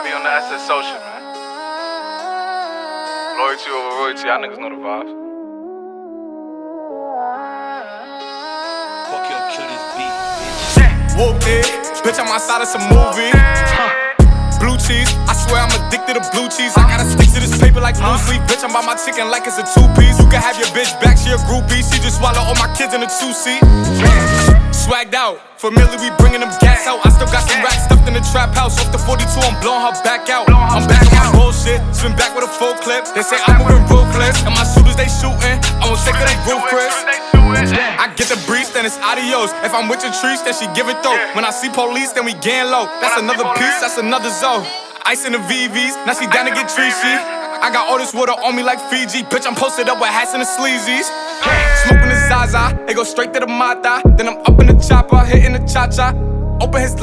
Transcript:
I be on the SSO shit, man. Loyalty over royalty, y'all niggas know the vibes. Fuck your kill this beat, bitch. Whooped it, bitch, I'm outside of some movie. Blue cheese, I swear I'm addicted to blue cheese. I gotta stick to this paper like blue sleep. Bitch, I'm by my chicken like it's a two-piece. You can have your bitch back, she a groupie. She just swallow all my kids in a two-seat. Swagged out, familiar, we bringing them gas out. I still got some racks stuffed in the trap house. Off the 42, I'm blowing her back out. I'm back on my bullshit, spin back with a full clip. They say I'm moving ruthless, and my shooters they shooting. I won't take it they roof, Chris. I get the breeze, then it's adios. If I'm with your trees, then she give it though. When I see police, then we gang low. That's another piece, that's another zone. Ice in the VVs, now she down to get treachy. I got all this water on me like Fiji. Bitch, I'm posted up with hats and the sleazies. Smoking the Zaza, it go straight to the Mata. Then I'm up in the chopper, hitting the cha-cha. Open his